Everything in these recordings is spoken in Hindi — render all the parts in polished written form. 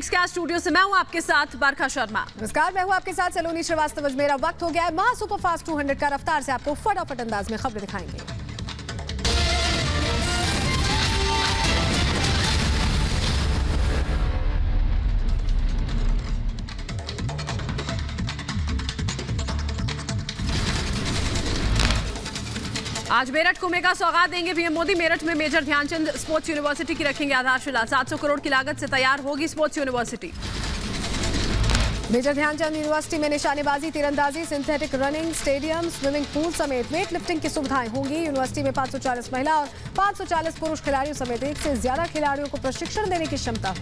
नेक्स्ट स्टूडियो से मैं हूं आपके साथ बरखा शर्मा। नमस्कार, मैं हूं आपके साथ सलोनी श्रीवास्तव। मेरा वक्त हो गया है महा सुपरफास्ट 200 का रफ्तार से आपको फटाफट अंदाज में खबरें दिखाएंगे। आज मेरठ कुंभ का सौगात देंगे पीएम मोदी। मेरठ में मेजर ध्यानचंद स्पोर्ट्स यूनिवर्सिटी की रखेंगे आधारशिला। 700 करोड़ की लागत से तैयार होगी sports university. Major Dhyanchand university में निशानेबाजी, तीरंदाजी, synthetic running, stadium, swimming pool समेत वेट लिफ्टिंग की सुविधाएं होंगी। यूनिवर्सिटी में 540 महिला और 540 पुरुष खिलाड़ियों समेत 1 से ज्यादा खिलाड़ियों को प्रशिक्षण देने की क्षमता।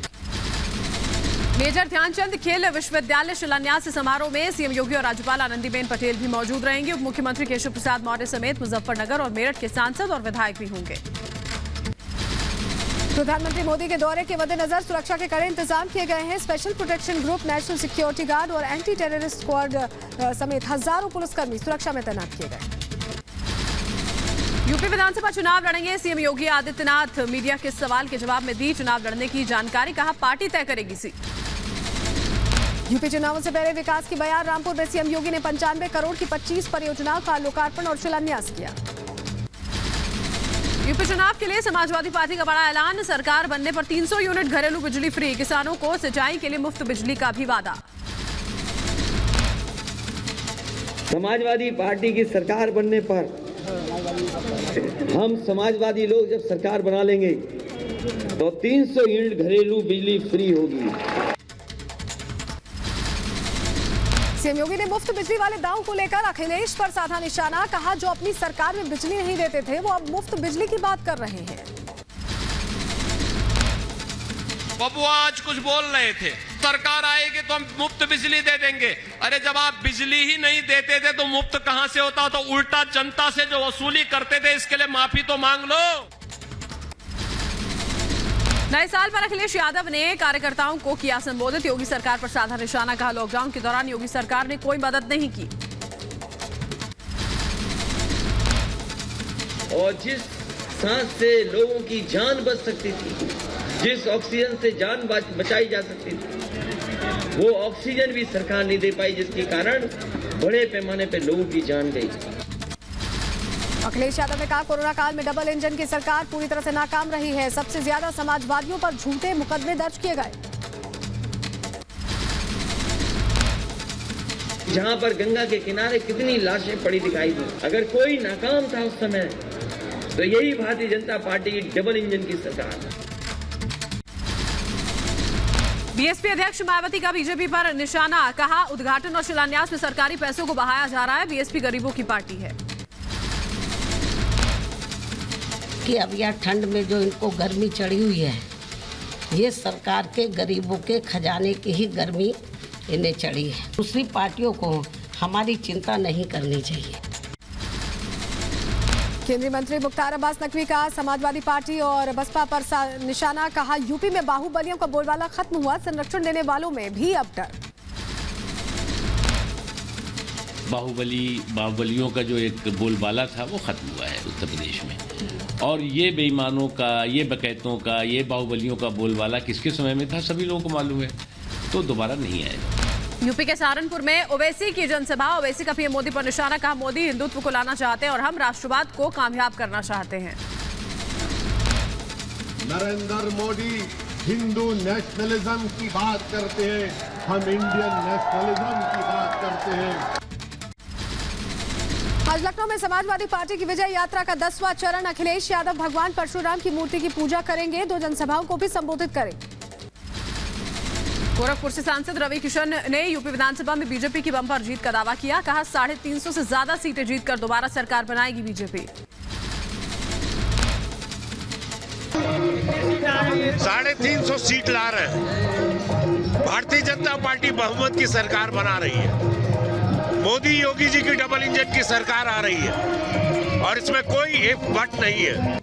मेजर ध्यानचंद खेल विश्वविद्यालय शिलान्यास समारोह में सीएम योगी और राज्यपाल आनंदीबेन पटेल भी मौजूद रहेंगे। उप मुख्यमंत्री केशव प्रसाद मौर्य समेत मुजफ्फरनगर और मेरठ के सांसद और विधायक भी होंगे। प्रधानमंत्री मोदी के दौरे के मद्देनजर सुरक्षा के कड़े इंतजाम किए गए हैं। Special protection group, national security guard और एंटी टेररिस्ट स्क्वाड समेत हजारों पुलिसकर्मी सुरक्षा में तैनात किए गए। यूपी विधानसभा चुनाव लड़ेंगे सीएम योगी आदित्यनाथ। मीडिया के सवाल के जवाब में दी चुनाव लड़ने की जानकारी, कहा पार्टी तय करेगी सीट। यूपी चुनावों से पहले विकास की बयार। रामपुर में सीएम योगी ने 95 करोड़ की 25 परियोजनाओं का लोकार्पण और शिलान्यास किया। यूपी चुनाव के लिए समाजवादी पार्टी का बड़ा ऐलान। सरकार बनने पर 300 यूनिट घरेलू बिजली फ्री। किसानों को सिंचाई के लिए मुफ्त बिजली का भी वादा। समाजवादी पार्टी की सरकार बनने पर हम समाजवादी लोग जब सरकार बना लेंगे तो 300 यूनिट घरेलू बिजली फ्री होगी। सीएम योगी ने मुफ्त बिजली वाले दावों को लेकर अखिलेश पर साधा निशाना। कहा जो अपनी सरकार में बिजली नहीं देते थे वो अब मुफ्त बिजली की बात कर रहे हैं। बबुआ आज कुछ बोल रहे थे, सरकार आएगी तो हम मुफ्त बिजली दे देंगे। अरे जब आप बिजली ही नहीं देते थे तो मुफ्त कहां से होता? तो उल्टा जनता से जो वसूली करते थे इसके लिए माफी तो मांग लो। नए साल पर अखिलेश यादव ने कार्यकर्ताओं को किया संबोधित। योगी सरकार पर साधा निशाना, कहा लॉकडाउन के दौरान योगी सरकार ने कोई मदद नहीं की। और जिस सांस से लोगों की जान बच सकती थी, जिस ऑक्सीजन से जान बचाई जा सकती थी, वो ऑक्सीजन भी सरकार नहीं दे पाई, जिसके कारण बड़े पैमाने पे लोगों की जान गई। अखिलेश यादव ने कहा कोरोना काल में डबल इंजन की सरकार पूरी तरह से नाकाम रही है। सबसे ज्यादा समाजवादियों पर झूठे मुकदमे दर्ज किए गए। जहां पर गंगा के किनारे कितनी लाशें पड़ी दिखाई दी। अगर कोई नाकाम था उस समय तो यही भारतीय जनता पार्टी की डबल इंजन की सरकार। बीएसपी अध्यक्ष मायावती का बीजेपी पर निशाना, कहा उद्घाटन और शिलान्यास में सरकारी पैसों को बहाया जा रहा है। बीएसपी गरीबों की पार्टी है। कि अब यह ठंड में जो इनको गर्मी चढ़ी हुई है, ये सरकार के गरीबों के खजाने की ही गर्मी इन्हें चढ़ी है। दूसरी पार्टियों को हमारी चिंता नहीं करनी चाहिए। केंद्रीय मंत्री मुख्तार अब्बास नकवी का समाजवादी पार्टी और बसपा पर निशाना, कहा यूपी में बाहुबलियों का बोलबाला खत्म हुआ। संरक्षण देने वालों में भी अब डर। बाहुबलियों का जो एक बोलबाला था वो खत्म हुआ है उत्तर प्रदेश में। और ये बेईमानों का, ये बकैतों का, ये बाहुबलियों का बोलबाला किसके समय में था सभी लोगों को मालूम है, तो दोबारा नहीं आएगा। यूपी के सहारनपुर में ओवैसी की जनसभा। ओवैसी का पीएम मोदी पर निशाना, कहा मोदी हिंदुत्व को लाना चाहते हैं और हम राष्ट्रवाद को कामयाब करना चाहते हैं। नरेंद्र मोदी हिंदू नेशनलिज्म की बात करते हैं, हम इंडियन नेशनलिज्म की बात करते हैं। आज लखनऊ में समाजवादी पार्टी की विजय यात्रा का 10वां चरण। अखिलेश यादव भगवान परशुराम की मूर्ति की पूजा करेंगे। 2 जनसभाओं को भी संबोधित करेंगे। गोरखपुर से सांसद रवि किशन ने यूपी विधानसभा में बीजेपी की बम्पर जीत का दावा किया। कहा 350 से ज्यादा सीटें जीतकर दोबारा सरकार बनाएगी बीजेपी। 350 सीट ला रहे हैं। भारतीय जनता पार्टी बहुमत की सरकार बना रही है। मोदी योगी जी की डबल इंजन की सरकार आ रही है और इसमें कोई इफ बट नहीं है।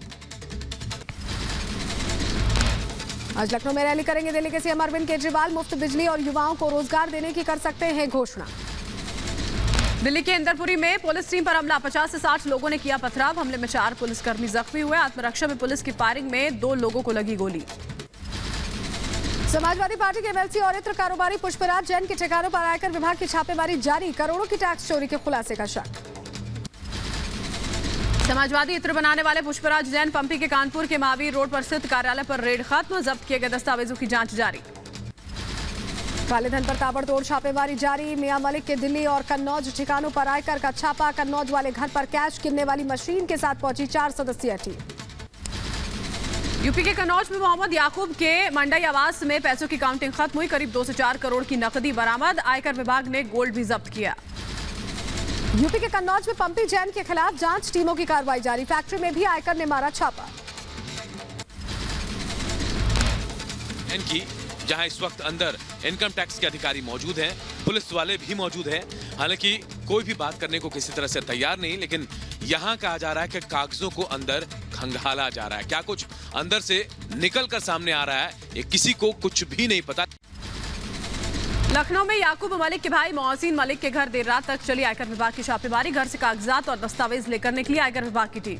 आज लखनऊ में रैली करेंगे दिल्ली के सीएम अरविंद केजरीवाल। मुफ्त बिजली और युवाओं को रोजगार देने की कर सकते हैं घोषणा। दिल्ली के इंदरपुरी में पुलिस टीम पर हमला। 50 से 60 लोगों ने किया पथराव। हमले में 4 पुलिसकर्मी जख्मी हुए। आत्मरक्षा में पुलिस की फायरिंग में 2 लोगों को लगी गोली। समाजवादी पार्टी के एमएलसी और इत्र कारोबारी पुष्पराज जैन के ठिकानों पर आयकर विभाग की छापेमारी जारी, करोड़ों की टैक्स चोरी के खुलासे का शक। समाजवादी इत्र बनाने वाले पुष्पराज जैन पंपी के कानपुर के महावीर रोड पर स्थित कार्यालय पर रेड खत्म, जब्त किए गए दस्तावेजों की जांच जारी। काले धन पर ताबड़तोड़ छापेमारी जारी, मियां मलिक के दिल्ली और कन्नौज ठिकानों पर आयकर का छापा, कन्नौज वाले घर पर कैश गिनने वाली मशीन के साथ पहुंची 4 सदस्यीय टीम। यूपी के कन्नौज में मोहम्मद याकूब के मंडई आवास में पैसों की काउंटिंग खत्म हुई, करीब 2 से 4 करोड़ की नकदी बरामद, आयकर विभाग ने गोल्ड भी जब्त किया। यूपी के कन्नौज में पंपी जैन के खिलाफ जांच टीमों की कार्रवाई जारी, फैक्ट्री में भी आयकर ने मारा छापा। की जहां इस वक्त अंदर इनकम टैक्स के अधिकारी मौजूद हैं, पुलिस वाले भी मौजूद हैं। हालांकि कोई भी बात करने को किसी तरह से तैयार नहीं, लेकिन यहां कहा जा रहा है कि कागजों को अंदर खंगाला जा रहा है। क्या कुछ अंदर से निकल कर सामने आ रहा है, ये किसी को कुछ भी नहीं पता। लखनऊ में याकूब मलिक के भाई मोहसिन मलिक के घर देर रात तक चली आयकर विभाग की छापेमारी, घर से कागजात और दस्तावेज लेकर निकली आयकर विभाग की टीम।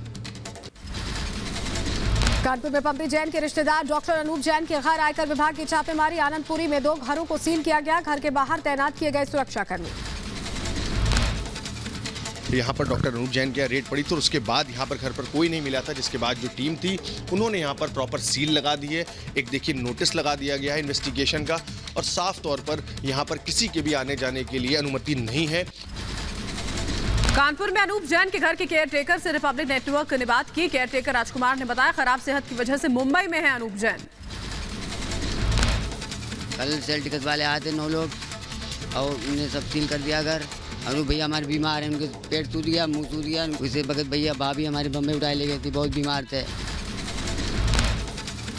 कानपुर में पंपी जैन के रिश्तेदार डॉक्टर अनूप जैन के घर आयकर विभाग की छापेमारी, आनंदपुरी में 2 घरों को सील किया गया, घर के बाहर तैनात किए गए सुरक्षाकर्मी। यहाँ पर डॉक्टर अनूप जैन की रेड पड़ी तो उसके बाद यहाँ पर घर पर कोई नहीं मिला था, जिसके बाद जो टीम थी उन्होंने यहाँ पर प्रॉपर सील लगा दी है। एक देखिए नोटिस लगा दिया गया है इन्वेस्टिगेशन का, और साफ तौर पर यहाँ पर किसी के भी आने जाने के लिए अनुमति नहीं है। कानपुर में अनूप जैन के घर के केयरटेकर से रिपब्लिक नेटवर्क ने बात की। केयरटेकर राजकुमार ने बताया खराब सेहत की वजह से मुंबई में है अनूप जैन। कल सेल टिकट वाले आए थे 9 लोग और उन्हें सब सील कर दिया घर। अनूप भैया हमारे बीमार हैं, उनके पेट टूट गया, मुंह टूट गया। उसे भगत भैया भाभी हमारी बम्बई उठाए ले गई थी, बहुत बीमार थे।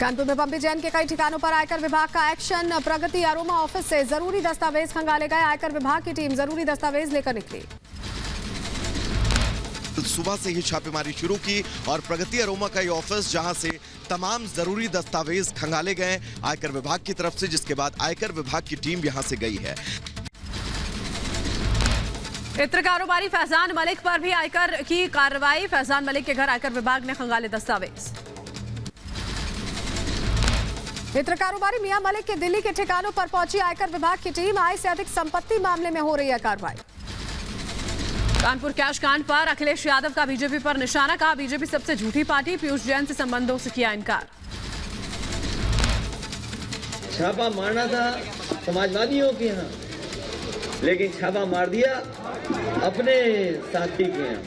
कानपुर में पंपी जैन के कई ठिकानों पर आयकर विभाग का एक्शन, प्रगति अरोमा ऑफिस से जरूरी दस्तावेज खंगाले गए, आयकर विभाग की टीम जरूरी दस्तावेज लेकर निकली। सुबह से ही छापेमारी शुरू की और प्रगति अरोमा का ये ऑफिस जहां से तमाम जरूरी दस्तावेज खंगाले गए आयकर विभाग की तरफ से, जिसके बाद आयकर विभाग की टीम यहां से गई है। इत्र कारोबारी फैजान मलिक पर भी आयकर की कार्रवाई, फैजान मलिक के घर आयकर विभाग ने खंगाले दस्तावेज। इत्र कारोबारी मियां मलिक के दिल्ली के ठिकानों पर पहुंची आयकर विभाग की टीम, आय से अधिक संपत्ति मामले में हो रही है कार्रवाई। कानपुर कैश कांड पर अखिलेश यादव का बीजेपी पर निशाना, कहा बीजेपी सबसे झूठी पार्टी, पीयूष जैन से संबंधों से किया इनकार। छापा मारना था समाजवादियों के यहाँ, लेकिन छापा मार दिया अपने साथी के यहाँ।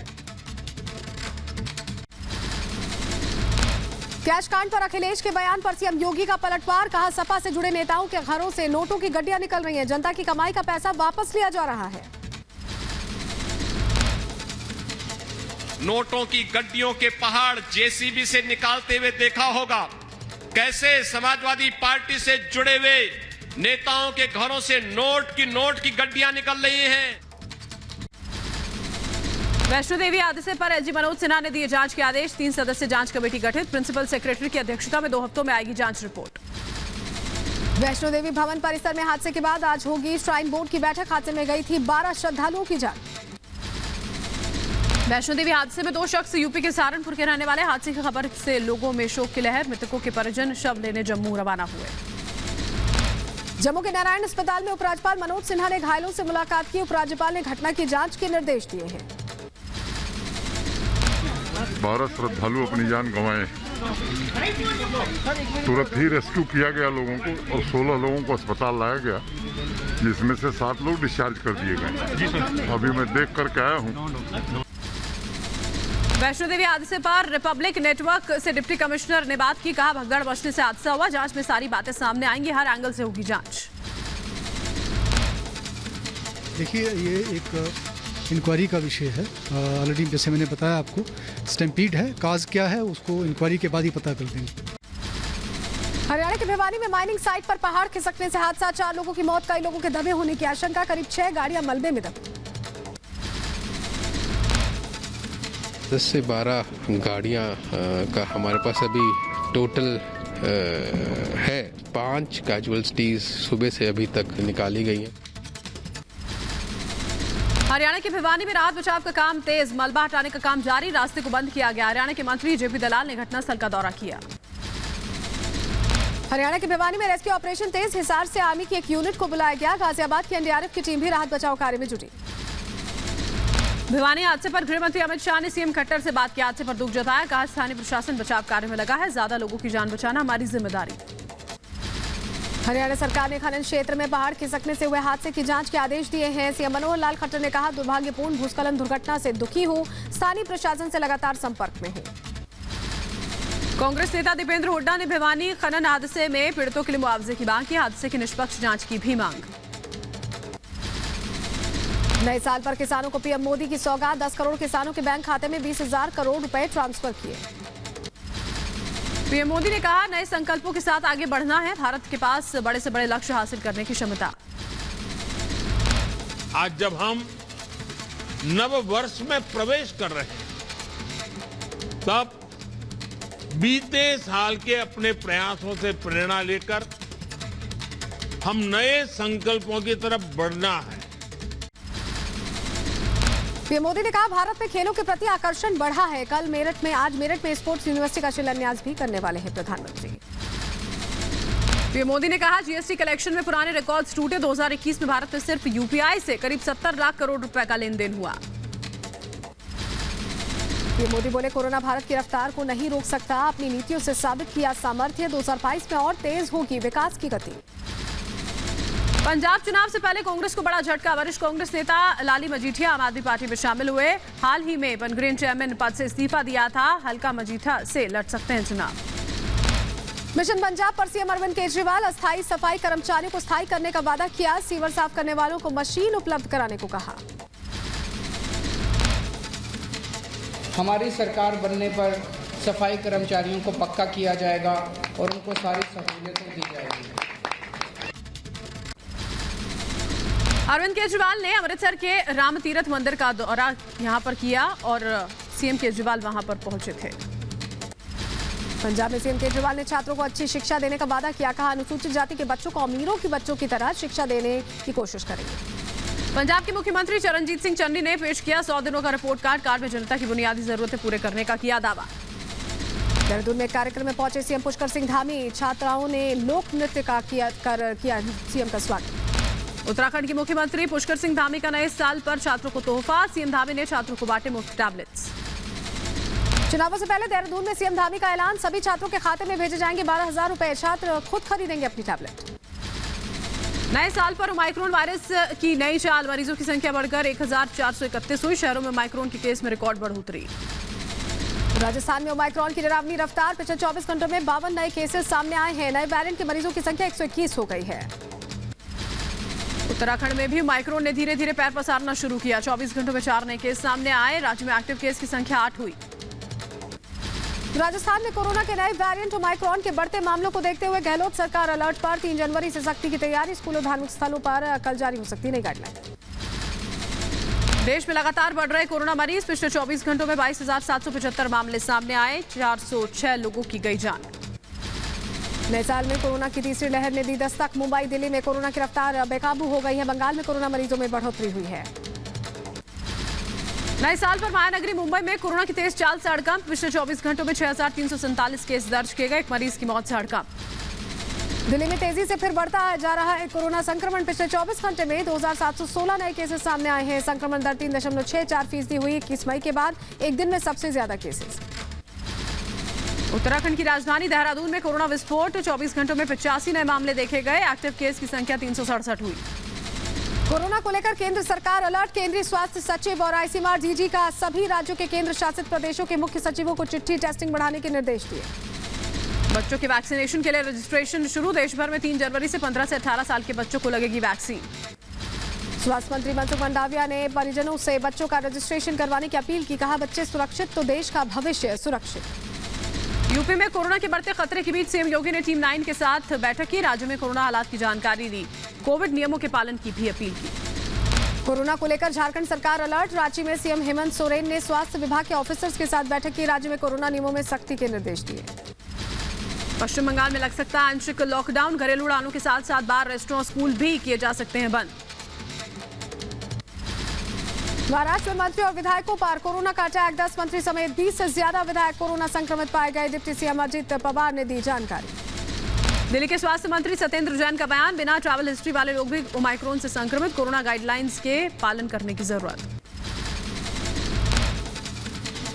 कैश कांड पर अखिलेश के बयान पर सीएम योगी का पलटवार, कहा सपा से जुड़े नेताओं के घरों से नोटों की गड्डियां निकल रही हैं, जनता की कमाई का पैसा वापस लिया जा रहा है। नोटों की गड्डियों के पहाड़ जेसीबी से निकालते हुए देखा होगा, कैसे समाजवादी पार्टी से जुड़े हुए नेताओं के घरों से नोट की गड्डियां निकल रही हैं। वैष्णो देवी हादसे पर एलजी मनोज सिन्हा ने दिए जांच के आदेश, 3 सदस्य जांच कमेटी गठित, प्रिंसिपल सेक्रेटरी की अध्यक्षता में 2 हफ्तों में आएगी जांच रिपोर्ट। वैष्णो देवी भवन परिसर में हादसे के बाद आज होगी श्राइन बोर्ड की बैठक, हादसे में गई थी 12 श्रद्धालुओं की जान। वैष्णो देवी हादसे में 2 शख्स यूपी के सहारनपुर के रहने वाले, हादसे की खबर से लोगों में शोक की लहर, मृतकों के परिजन शव लेने जम्मू रवाना हुए। जम्मू के नारायण अस्पताल में उपराज्यपाल मनोज सिन्हा ने घायलों से मुलाकात की, उपराज्यपाल ने घटना की जांच के निर्देश दिए हैं। 12 श्रद्धालु अपनी जान गंवाए, तुरंत ही रेस्क्यू किया गया लोगों को और 16 लोगों को अस्पताल लाया गया, जिसमें से 7 लोग डिस्चार्ज कर दिए गए। अभी मैं देख करके आया हूँ। वैष्णो देवी हादसे पर रिपब्लिक नेटवर्क से डिप्टी कमिश्नर ने बात की, कहा भगदड़ मचने से हादसा हुआ, जांच में सारी बातें सामने आएंगी, हर एंगल से होगी जांच। देखिए ये एक इंक्वायरी का विषय है, ऑलरेडी जैसे मैंने बताया आपको स्टैम्पीड है, काज क्या है उसको इंक्वायरी के बाद ही पता कर देंगे। हरियाणा के भिवानी में माइनिंग साइट पर पहाड़ खिसकने से हादसा, 4 लोगों की मौत, कई लोगों के दबे होने की आशंका, करीब 6 गाड़ियां मलबे में दबी। 10 से 12 गाड़ियां का हमारे पास अभी टोटल है। 5 कैजुअल्टीज सुबह से अभी तक निकाली गई हैं। हरियाणा के भिवानी में राहत बचाव का काम तेज, मलबा हटाने का काम जारी, रास्ते को बंद किया गया। हरियाणा के मंत्री जेपी दलाल ने घटनास्थल का दौरा किया। हरियाणा के भिवानी में रेस्क्यू ऑपरेशन तेज। हिसार से आर्मी की एक यूनिट को बुलाया गया। गाजियाबाद की एनडीआरएफ की टीम भी राहत बचाव कार्य में जुटी। भिवानी हादसे पर गृह मंत्री अमित शाह ने सीएम खट्टर से बात किया। हादसे पर दुख जताया। कहा स्थानीय प्रशासन बचाव कार्य में लगा है। ज्यादा लोगों की जान बचाना हमारी जिम्मेदारी। हरियाणा सरकार ने खनन क्षेत्र में पहाड़ खिसकने से हुए हादसे की जांच के आदेश दिए हैं। सीएम मनोहर लाल खट्टर ने कहा, दुर्भाग्यपूर्ण भूस्खलन दुर्घटना से दुखी हूं। स्थानीय प्रशासन से लगातार संपर्क में हूं। कांग्रेस नेता दीपेंद्र हुड्डा ने भिवानी खनन हादसे में पीड़ितों के लिए मुआवजे की मांग की। हादसे की निष्पक्ष जांच की भी मांग। नए साल पर किसानों को पीएम मोदी की सौगात। 10 करोड़ किसानों के बैंक खाते में 20,000 करोड़ रुपए ट्रांसफर किए। पीएम मोदी ने कहा, नए संकल्पों के साथ आगे बढ़ना है। भारत के पास बड़े से बड़े लक्ष्य हासिल करने की क्षमता। आज जब हम नव वर्ष में प्रवेश कर रहे हैं, तब बीते साल के अपने प्रयासों से प्रेरणा लेकर हम नए संकल्पों की तरफ बढ़ना है। पीएम मोदी ने कहा, भारत में खेलों के प्रति आकर्षण बढ़ा है। आज मेरठ में स्पोर्ट्स यूनिवर्सिटी का शिलान्यास भी करने वाले हैं प्रधानमंत्री। पीएम मोदी ने कहा, जीएसटी कलेक्शन में पुराने रिकॉर्ड्स टूटे। 2021 में भारत में सिर्फ यूपीआई से करीब 70 लाख करोड़ रुपए का लेन देन हुआ। पीएम मोदी बोले, कोरोना भारत की रफ्तार को नहीं रोक सकता। अपनी नीतियों से साबित किया सामर्थ्य। 2022 में और तेज होगी विकास की गति। पंजाब चुनाव से पहले कांग्रेस को बड़ा झटका। वरिष्ठ कांग्रेस नेता लाली मजीठिया आम आदमी पार्टी में शामिल हुए। हाल ही में बनग्रेन चेयरमैन पद से इस्तीफा दिया था। हल्का मजीठा से लड़ सकते हैं चुनाव। मिशन पंजाब पर सीएम अरविंद केजरीवाल। अस्थायी सफाई कर्मचारियों को स्थायी करने का वादा किया। सीवर साफ करने वालों को मशीन उपलब्ध कराने को कहा। हमारी सरकार बनने पर सफाई कर्मचारियों को पक्का किया जाएगा और उनको सारी सहूलियतें दी जाएगी। अरविंद केजरीवाल ने अमृतसर के राम तीरथ मंदिर का दौरा यहां पर किया और सीएम केजरीवाल वहां पर पहुंचे थे। पंजाब में सीएम केजरीवाल ने छात्रों को अच्छी शिक्षा देने का वादा किया। कहा, अनुसूचित जाति के बच्चों को अमीरों के बच्चों की तरह शिक्षा देने की कोशिश करेंगे। पंजाब के मुख्यमंत्री चरणजीत सिंह चन्नी ने पेश किया 100 दिनों का रिपोर्ट कार्ड में जनता की बुनियादी जरूरतें पूरे करने का किया दावा। देहरादून में कार्यक्रम में पहुंचे सीएम पुष्कर सिंह धामी। छात्राओं ने लोक नृत्य का किया सीएम का स्वागत। उत्तराखंड के मुख्यमंत्री पुष्कर सिंह धामी का नए साल पर छात्रों को तोहफा। सीएम धामी ने छात्रों को बांटे मुफ्त टैबलेट्स। चुनावों से पहले देहरादून में सीएम धामी का ऐलान। सभी छात्रों के खाते में भेजे जाएंगे 12,000 रुपए। छात्र खुद खरीदेंगे अपनी टैबलेट। नए साल पर ओमाइक्रोन वायरस की नई चाल। मरीजों की संख्या बढ़कर 1,431 हुई। शहरों में ओमाइक्रोन के केस में रिकॉर्ड बढ़ोतरी। राजस्थान में ओमाइक्रोन की डरावनी रफ्तार। पिछले 24 घंटों में 52 नए केसेस सामने आए हैं। नए वेरिएंट के मरीजों की संख्या 121 हो गई है। उत्तराखंड में भी ओमाइक्रोन ने धीरे धीरे पैर पसारना शुरू किया। 24 घंटों में 4 नए केस सामने आए। राज्य में एक्टिव केस की संख्या 8 हुई। राजस्थान में कोरोना के नए वेरिएंट ओमाइक्रोन के बढ़ते मामलों को देखते हुए गहलोत सरकार अलर्ट पर। 3 जनवरी से सख्ती की तैयारी। स्कूलों धार्मिक स्थलों पर कल जारी हो सकती है नई गाइडलाइन। देश में लगातार बढ़ रहे कोरोना मरीज। पिछले 24 घंटों में 22,775 मामले सामने आए। 406 लोगों की गई जान। नए साल में कोरोना की तीसरी लहर ने दी दस्तक। मुंबई दिल्ली में कोरोना की रफ्तार बेकाबू हो गई है। बंगाल में कोरोना मरीजों में बढ़ोतरी हुई है। नए साल पर महानगरी मुंबई में कोरोना की तेज चाल से हड़कंप। पिछले 24 घंटों में 6,347 केस दर्ज किए गए। एक मरीज की मौत से हड़कंप। दिल्ली में तेजी से फिर बढ़ता जा रहा है कोरोना संक्रमण। पिछले 24 घंटे में 2,716 नए केसेस सामने आए हैं। संक्रमण दर 3.64% हुई। 21 मई के बाद एक दिन में सबसे ज्यादा केसेस। उत्तराखंड की राजधानी देहरादून में कोरोना विस्फोट। 24 घंटों में 85 नए मामले देखे गए। एक्टिव केस की संख्या 367 हुई। कोरोना को लेकर केंद्र सरकार अलर्ट। केंद्रीय स्वास्थ्य सचिव और आईसीएमआर डीजी का सभी राज्यों के केंद्र शासित प्रदेशों के मुख्य सचिवों को चिट्ठी। टेस्टिंग बढ़ाने के निर्देश दिए। बच्चों के वैक्सीनेशन के लिए रजिस्ट्रेशन शुरू। देश भर में 3 जनवरी से 15 से 18 साल के बच्चों को लगेगी वैक्सीन। स्वास्थ्य मंत्री मनसुख मंडाविया ने परिजनों से बच्चों का रजिस्ट्रेशन करवाने की अपील की। कहा, बच्चे सुरक्षित तो देश का भविष्य सुरक्षित। यूपी में कोरोना के बढ़ते खतरे के बीच सीएम योगी ने टीम 9 के साथ बैठक की। राज्य में कोरोना हालात की जानकारी दी। कोविड नियमों के पालन की भी अपील की। कोरोना को लेकर झारखंड सरकार अलर्ट। रांची में सीएम हेमंत सोरेन ने स्वास्थ्य विभाग के ऑफिसर्स के साथ बैठक की। राज्य में कोरोना नियमों में सख्ती के निर्देश दिए। पश्चिम बंगाल में लग सकता है आंशिक लॉकडाउन। घरेलू उड़ानों के साथ साथ बार, रेस्टोरेंट, स्कूल भी किए जा सकते हैं बंद। महाराष्ट्र में मंत्री और विधायकों पर कोरोना का अटैक। 10 मंत्री समेत 20 से ज्यादा विधायक कोरोना संक्रमित पाए गए। डिप्टी सीएम अजित पवार ने दी जानकारी। दिल्ली के स्वास्थ्य मंत्री सत्येंद्र जैन का बयान, बिना ट्रैवल हिस्ट्री वाले लोग भी ओमाइक्रोन से संक्रमित, कोरोना गाइडलाइंस के पालन करने की जरूरत।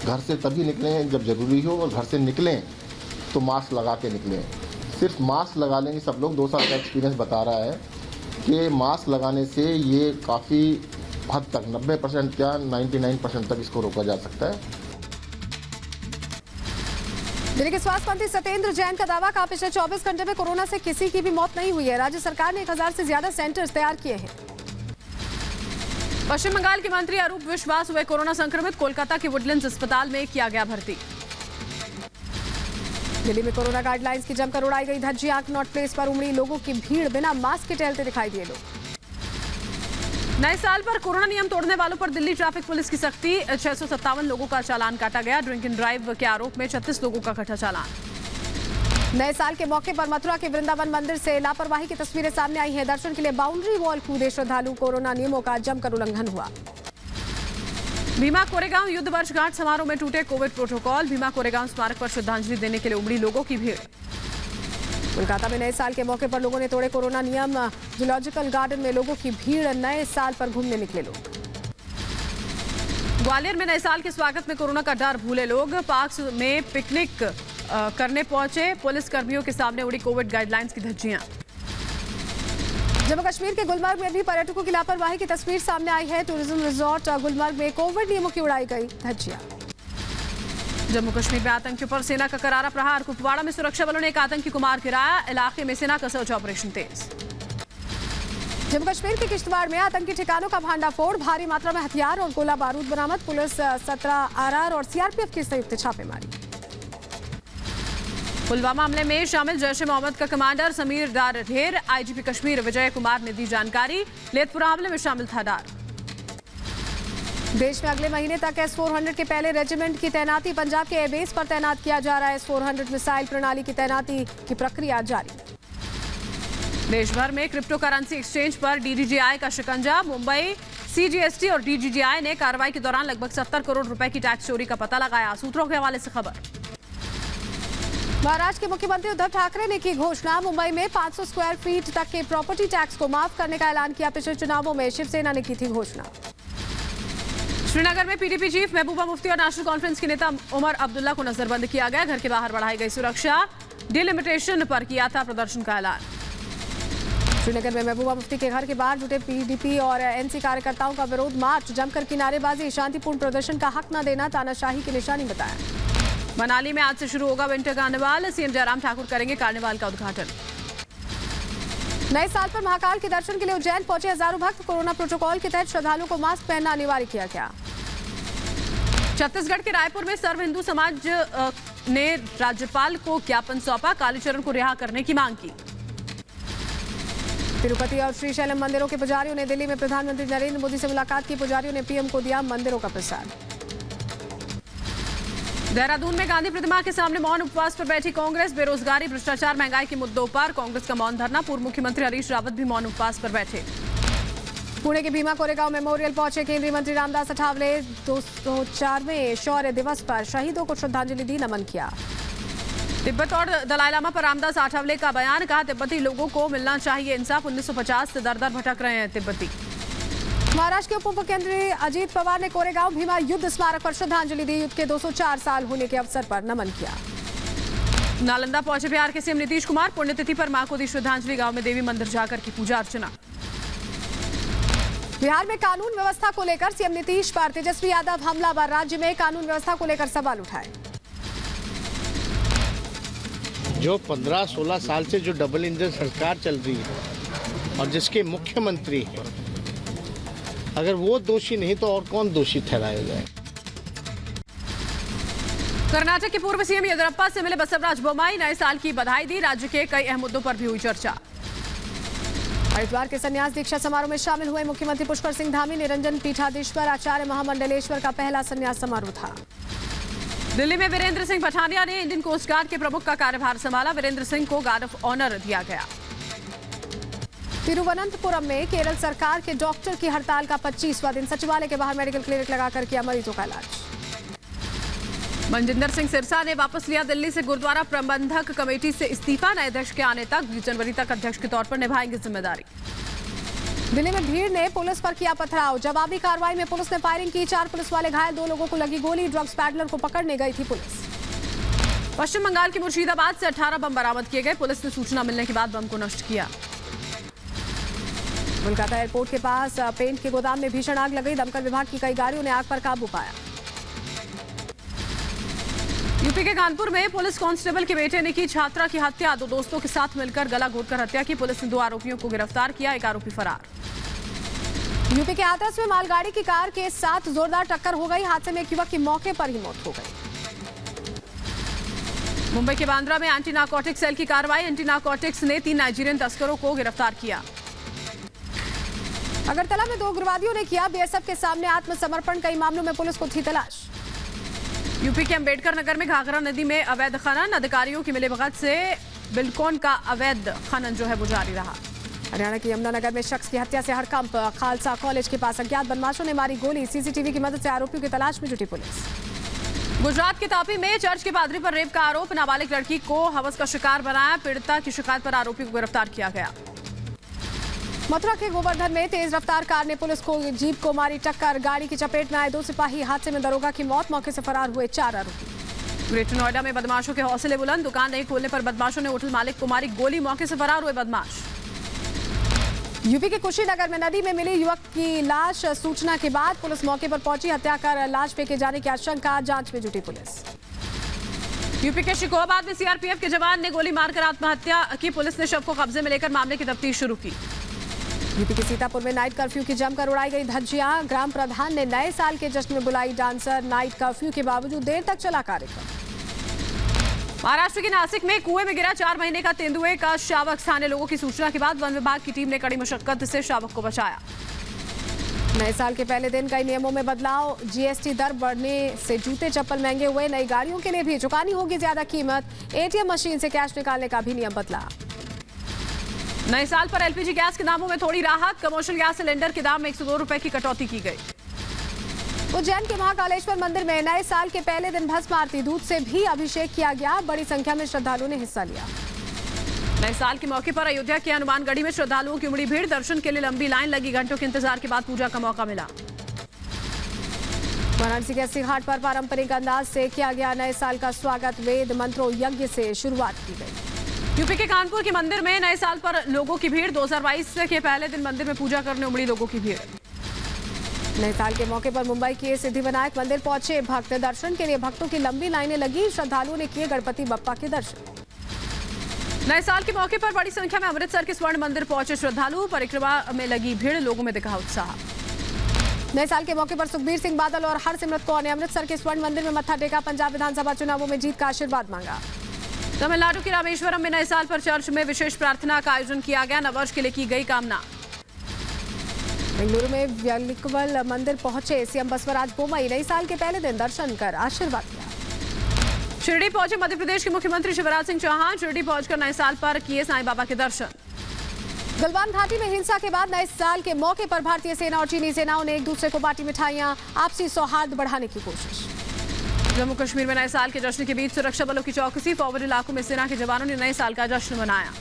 घर से तभी निकलें जब जरूरी हो और घर से निकलें तो मास्क लगा के निकलें। सिर्फ मास्क लगा लेंगे सब लोग, 2 साल का एक्सपीरियंस बता रहा है कि मास्क लगाने से ये काफ़ी हद तक 90% क्या 99% तक इसको रोका जा सकता है। दिल्ली के स्वास्थ्य मंत्री सत्येंद्र जैन का दावा, कहा पिछले 24 घंटे में कोरोना से किसी की भी मौत नहीं हुई है। राज्य सरकार ने 1000 से ज्यादा सेंटर्स तैयार किए हैं। पश्चिम बंगाल के मंत्री अरूप विश्वास हुए कोरोना संक्रमित, कोलकाता के वुडलैंड्स अस्पताल में किया गया भर्ती। दिल्ली में कोरोना गाइडलाइंस की जमकर उड़ाई गई धज्जियां, नॉट प्लेस पर उमड़ी लोगों की भीड़, बिना मास्क के टहलते दिखाई दिए लोग। नए साल पर कोरोना नियम तोड़ने वालों पर दिल्ली ट्रैफिक पुलिस की सख्ती, 657 लोगों का चालान काटा गया। ड्रिंक एंड ड्राइव के आरोप में 36 लोगों का कटा चालान। नए साल के मौके पर मथुरा के वृंदावन मंदिर से लापरवाही की तस्वीरें सामने आई हैं। दर्शन के लिए बाउंड्री वॉल कूदे श्रद्धालु, कोरोना नियमों का जमकर उल्लंघन हुआ। भीमा कोरेगांव युद्ध वर्षगांठ समारोह में टूटे कोविड प्रोटोकॉल, भीमा कोरेगांव स्मारक पर श्रद्धांजलि देने के लिए उमड़ी लोगों की भीड़। कोलकाता में नए साल के मौके पर लोगों ने तोड़े कोरोना नियम, जूलॉजिकल गार्डन में लोगों की भीड़, नए साल पर घूमने निकले लोग। ग्वालियर में नए साल के स्वागत में कोरोना का डर भूले लोग, पार्क में पिकनिक करने पहुंचे, पुलिस कर्मियों के सामने उड़ी कोविड गाइडलाइंस की धज्जियां। जम्मू कश्मीर के गुलमर्ग में भी पर्यटकों की लापरवाही की तस्वीर सामने आई है। टूरिज्म रिजॉर्ट गुलमर्ग में कोविड नियमों की उड़ाई गई धज्जियां। जम्मू कश्मीर में आतंकियों पर सेना का करारा प्रहार, कुपवाड़ा में सुरक्षा बलों ने एक आतंकी को मार गिराया, इलाके में सेना का सर्च ऑपरेशन तेज। जम्मू कश्मीर के किश्तवाड़ में आतंकी ठिकानों का भांडाफोड़, भारी मात्रा में हथियार और गोला बारूद बरामद, पुलिस 17 आरआर और सीआरपीएफ की संयुक्त छापेमारी। पुलवामा हमले में शामिल जैश ए मोहम्मद का कमांडर समीर डार ढेर, आईजीपी कश्मीर विजय कुमार ने दी जानकारी, लेथपुरा हमले में शामिल था डार। देश में अगले महीने तक S-400 के पहले रेजिमेंट की तैनाती, पंजाब के एयरबेस पर तैनात किया जा रहा है। S-400 मिसाइल प्रणाली की तैनाती की प्रक्रिया जारी। देश भर में क्रिप्टो करेंसी एक्सचेंज पर DGGI का शिकंजा, मुंबई CGST और DGGI ने कार्रवाई के दौरान लगभग 70 करोड़ रुपए की टैक्स चोरी का पता लगाया, सूत्रों के हवाले से खबर। महाराष्ट्र के मुख्यमंत्री उद्धव ठाकरे ने की घोषणा, मुंबई में 500 स्क्वायर फीट तक के प्रॉपर्टी टैक्स को माफ करने का ऐलान किया। पिछले चुनावों में शिवसेना ने की थी घोषणा। श्रीनगर में PDP चीफ महबूबा मुफ्ती और नेशनल कॉन्फ्रेंस के नेता उमर अब्दुल्ला को नजरबंद किया गया, घर के बाहर बढ़ाई गई सुरक्षा, डिलिमिटेशन पर किया था प्रदर्शन का ऐलान। श्रीनगर में महबूबा मुफ्ती के घर के बाहर जुटे PDP और NC कार्यकर्ताओं का विरोध मार्च, जमकर की नारेबाजी, शांतिपूर्ण प्रदर्शन का हक न देना तानाशाही की निशानी बताया। मनाली में आज से शुरू होगा winter carnival, CM Jairam Thakur करेंगे कार्निवाल का उद्घाटन। नए साल पर महाकाल के दर्शन के लिए उज्जैन पहुंचे हजारों भक्त, कोरोना प्रोटोकॉल के तहत श्रद्धालुओं को मास्क पहनना अनिवार्य किया गया। छत्तीसगढ़ के रायपुर में सर्व हिंदू समाज ने राज्यपाल को ज्ञापन सौंपा, कालीचरण को रिहा करने की मांग की। तिरुपति और श्रीशैलम मंदिरों के पुजारियों ने दिल्ली में प्रधानमंत्री नरेंद्र मोदी से मुलाकात की, पुजारियों ने PM को दिया मंदिरों का प्रसाद। देहरादून में गांधी प्रतिमा के सामने मौन उपवास पर बैठी कांग्रेस, बेरोजगारी, भ्रष्टाचार, महंगाई के मुद्दों पर कांग्रेस का मौन धरना, पूर्व मुख्यमंत्री हरीश रावत भी मौन उपवास पर बैठे। पुणे के भीमा कोरेगांव मेमोरियल पहुंचे केंद्रीय मंत्री रामदास अठावले, 204वें शौर्य दिवस पर शहीदों को श्रद्धांजलि दी, नमन किया। तिब्बत और दलाई लामा पर रामदास आठवले का बयान, कहा तिब्बती लोगों को मिलना चाहिए इंसाफ, 1950 से दर दर भटक रहे हैं तिब्बती। महाराष्ट्र के उप मुख्यमंत्री अजीत पवार ने कोरेगांव भीमा युद्ध स्मारक पर श्रद्धांजलि दी, युद्ध के 204 साल होने के अवसर पर नमन किया। नालंदा पहुंचे बिहार के CM नीतीश कुमार, पुण्यतिथि पर मां को दी श्रद्धांजलि, गांव में देवी मंदिर जाकर की पूजा अर्चना। बिहार में कानून व्यवस्था को लेकर CM नीतीश पर तेजस्वी यादव हमलावर, राज्य में कानून व्यवस्था को लेकर सवाल उठाए। जो 15-16 साल से जो डबल इंजन सरकार चल रही है और जिसके मुख्यमंत्री हैं, अगर वो दोषी नहीं तो और कौन दोषी ठहराया जाए। कर्नाटक के पूर्व CM येदियुरप्पा से मिले बसवराज बोम्माई, नए साल की बधाई दी, राज्य के कई अहम मुद्दों पर भी हुई चर्चा। हरिद्वार के संन्यास दीक्षा समारोह में शामिल हुए मुख्यमंत्री पुष्कर सिंह धामी, निरंजन पीठाधीश्वर आचार्य महामंडलेश्वर का पहला संन्यास समारोह था। दिल्ली में वीरेंद्र सिंह पठानिया ने इंडियन कोस्ट गार्ड के प्रमुख का कार्यभार संभाला, वीरेंद्र सिंह को गार्ड ऑफ ऑनर दिया गया। तिरुवनंतपुरम में केरल सरकार के डॉक्टर की हड़ताल का 25वां दिन, सचिवालय के बाहर मेडिकल क्लिनिक लगाकर किया मरीजों का इलाज। मनजिंदर सिंह सिरसा ने वापस लिया दिल्ली से गुरुद्वारा प्रबंधक कमेटी से इस्तीफा। नए अध्यक्ष के आने तक 20 जनवरी तक अध्यक्ष के तौर पर निभाएंगे जिम्मेदारी। दिल्ली में भीड़ ने पुलिस पर किया पथराव। जवाबी कार्रवाई में पुलिस ने फायरिंग की। 4 पुलिस वाले घायल, 2 लोगों को लगी गोली। ड्रग्स पैडलर को पकड़ने गई थी पुलिस। पश्चिम बंगाल के मुर्शिदाबाद से 18 बम बरामद किए गए। पुलिस ने सूचना मिलने के बाद बम को नष्ट किया। कोलकाता एयरपोर्ट के पास पेंट के गोदाम में भीषण आग लग गई। दमकल विभाग की कई गाड़ियों ने आग पर काबू पाया। यूपी के कानपुर में पुलिस कांस्टेबल के बेटे ने की छात्रा की हत्या। 2 दोस्तों के साथ मिलकर गला घोटकर हत्या की। पुलिस ने 2 आरोपियों को गिरफ्तार किया। 1 आरोपी फरार। यूपी के हाथरस में मालगाड़ी की कार के साथ जोरदार टक्कर हो गई। हादसे में एक युवक की मौके पर ही मौत हो गई। मुंबई के बांद्रा में एंटी नारकोटिक्स सेल की कार्रवाई। एंटी नारकोटिक्स ने 3 नाइजीरियन तस्करों को गिरफ्तार किया। अगरतला में 2 उग्रवादियों ने किया बीएसएफ के सामने आत्मसमर्पण। कई मामलों में पुलिस को थी तलाश। यूपी के अंबेडकर नगर में घाघरा नदी में अवैध खनन। अधिकारियों की मिलीभगत से बिल्कोन का अवैध खनन जो है वो जारी रहा। हरियाणा के यमुनानगर में शख्स की हत्या से हड़कंप। खालसा कॉलेज के पास अज्ञात बदमाशों ने मारी गोली। सीसीटीवी की मदद से आरोपियों की तलाश में जुटी पुलिस। गुजरात के तापी में चर्च के पादरी पर रेप का आरोप। नाबालिग लड़की को हवस का शिकार बनाया। पीड़िता की शिकायत पर आरोपी को गिरफ्तार किया गया। मथुरा के गोवर्धन में तेज रफ्तार कार ने पुलिस को जीप को मारी टक्कर। गाड़ी की चपेट में आए 2 सिपाही। हादसे में दरोगा की मौत। मौके से फरार हुए 4 आरोपी। ग्रेटर नोएडा में बदमाशों के हौसले बुलंद। दुकान नहीं खोलने पर बदमाशों ने होटल मालिक को मारी गोली। मौके से फरार हुए बदमाश। यूपी के कुशीनगर में नदी में मिली युवक की लाश। सूचना के बाद पुलिस मौके पर पहुंची। हत्या कर लाश फेंके जाने की आशंका। जांच में जुटी पुलिस। यूपी के शिकोहाबाद में सीआरपीएफ के जवान ने गोली मारकर आत्महत्या की। पुलिस ने शव को कब्जे में लेकर मामले की तफ्तीश शुरू की। यूपी के सीतापुर में नाइट कर्फ्यू की जमकर उड़ाई गई धज्जियां। ग्राम प्रधान ने नए साल के जश्न में बुलाई डांसर। नाइट कर्फ्यू के बावजूद देर तक चला कार्यक्रम। महाराष्ट्र के नासिक में कुएं में गिरा 4 महीने का तेंदुए का शावक। स्थानीय लोगों की सूचना के बाद वन विभाग की टीम ने कड़ी मशक्कत से शावक को बचाया। नए साल के पहले दिन कई नियमों में बदलाव। जीएसटी दर बढ़ने से जूते चप्पल महंगे हुए। नई गाड़ियों के लिए भी चुकानी होगी ज्यादा कीमत। एटीएम मशीन से कैश निकालने का भी नियम बदला। नए साल पर एलपीजी गैस के दामों में थोड़ी राहत। कमर्शियल गैस सिलेंडर के दाम में 102 रुपए की कटौती की गई। उज्जैन के महाकालेश्वर मंदिर में नए साल के पहले दिन भस्म आरती। दूध से भी अभिषेक किया गया। बड़ी संख्या में श्रद्धालुओं ने हिस्सा लिया। नए साल के मौके पर अयोध्या के हनुमानगढ़ी में श्रद्धालुओं की उमड़ी भीड़। दर्शन के लिए लंबी लाइन लगी। घंटों के इंतजार के बाद पूजा का मौका मिला। वाराणसी के अस्सी घाट पर पारंपरिक अंदाज से किया गया नए साल का स्वागत। वेद मंत्रों यज्ञ से शुरुआत की गई। यूपी के कानपुर के मंदिर में नए साल पर लोगों की भीड़। 2022 के पहले दिन मंदिर में पूजा करने उमड़ी लोगों की भीड़। नए साल के मौके पर मुंबई के सिद्धिविनायक मंदिर पहुंचे भक्त। दर्शन के लिए भक्तों की लंबी लाइनें लगी। श्रद्धालुओं ने किए गणपति बप्पा के दर्शन। नए साल के मौके पर बड़ी संख्या में अमृतसर के स्वर्ण मंदिर पहुंचे श्रद्धालु। परिक्रमा में लगी भीड़। लोगों में दिखा उत्साह। नए साल के मौके पर सुखबीर सिंह बादल और हरसिमरत कौर ने अमृतसर के स्वर्ण मंदिर में मत्था टेका। पंजाब विधानसभा चुनावों में जीत का आशीर्वाद मांगा। तमिलनाडु के रामेश्वरम में नए साल पर चर्च में विशेष प्रार्थना का आयोजन किया गया। नववर्ष के लिए की गई कामना। बेंगलुरु में व्यलिकवल मंदिर पहुंचे सीएम बसवराज बोम्मई। नए साल के पहले दिन दर्शन कर आशीर्वाद किया। शिरडी पहुंचे मध्य प्रदेश के मुख्यमंत्री शिवराज सिंह चौहान। शिरडी पहुंचकर नए साल पर किए साईं बाबा के दर्शन। गलवान घाटी में हिंसा के बाद नए साल के मौके पर भारतीय सेना और चीनी सेनाओं ने एक दूसरे को बांटी मिठाइयां। आपसी सौहार्द बढ़ाने की कोशिश। जम्मू कश्मीर में नए साल के जश्न के बीच सुरक्षा बलों की चौकसी। फॉरवर्ड इलाकों में सेना के जवानों ने नए साल का जश्न मनाया।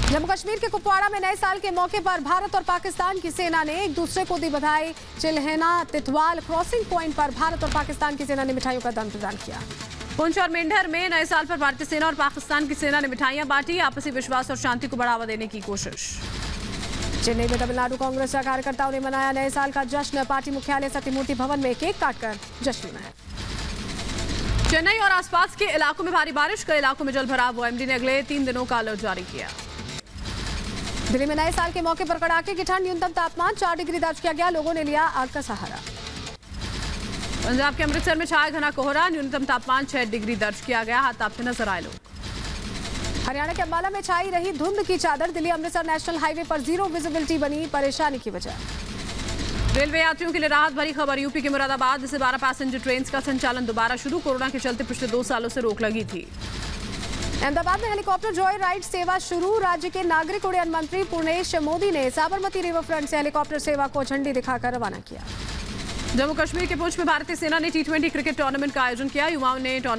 जम्मू कश्मीर के कुपवाड़ा में नए साल के मौके पर भारत और पाकिस्तान की सेना ने एक दूसरे को दी बधाई। चिल्हेना तितवाल क्रॉसिंग पॉइंट पर भारत और पाकिस्तान की सेना ने मिठाइयों का दान प्रदान किया। पुंछ और मेंढर में नए साल पर भारतीय सेना और पाकिस्तान की सेना ने मिठाइयां बांटी। आपसी विश्वास और शांति को बढ़ावा देने की कोशिश। चेन्नई में तमिलनाडु कांग्रेस कार्यकर्ताओं ने मनाया नए साल का जश्न। पार्टी मुख्यालय सत्यमूर्ति भवन में केक काटकर जश्न मनाया। चेन्नई और आसपास के इलाकों में भारी बारिश। कई इलाकों में जलभराव हुआ। एमडी ने अगले 3 दिनों का अलर्ट जारी किया। दिल्ली में नए साल के मौके पर कड़ाके की ठंड। न्यूनतम तापमान 4 डिग्री दर्ज किया गया। लोगों ने लिया आग का सहारा। पंजाब के अमृतसर में छाया घना कोहरा। न्यूनतम तापमान 6 डिग्री दर्ज किया गया। हाथ तापते नजर आए लोग। हरियाणा के अंबाला में छाई रही धुंध की चादर। दिल्ली अमृतसर नेशनल हाईवे पर जीरो विजिबिलिटी बनी परेशानी की वजह। रेलवे यात्रियों के लिए राहत भरी खबर। यूपी के मुरादाबाद से 12 पैसेंजर ट्रेन का संचालन दोबारा शुरू। कोरोना के चलते पिछले 2 सालों से रोक लगी थी। अहमदाबाद में हेलीकॉप्टर जॉय राइड सेवा शुरू। राज्य के नागरिक उड्डयन मंत्री पूर्णेश मोदी ने साबरमती रिवर फ्रंट से हेलीकॉप्टर सेवा को झंडी दिखाकर रवाना किया। जम्मू कश्मीर के पुंछ में भारतीय सेना ने T20 क्रिकेट टूर्नामेंट का आयोजन किया। युवाओं ने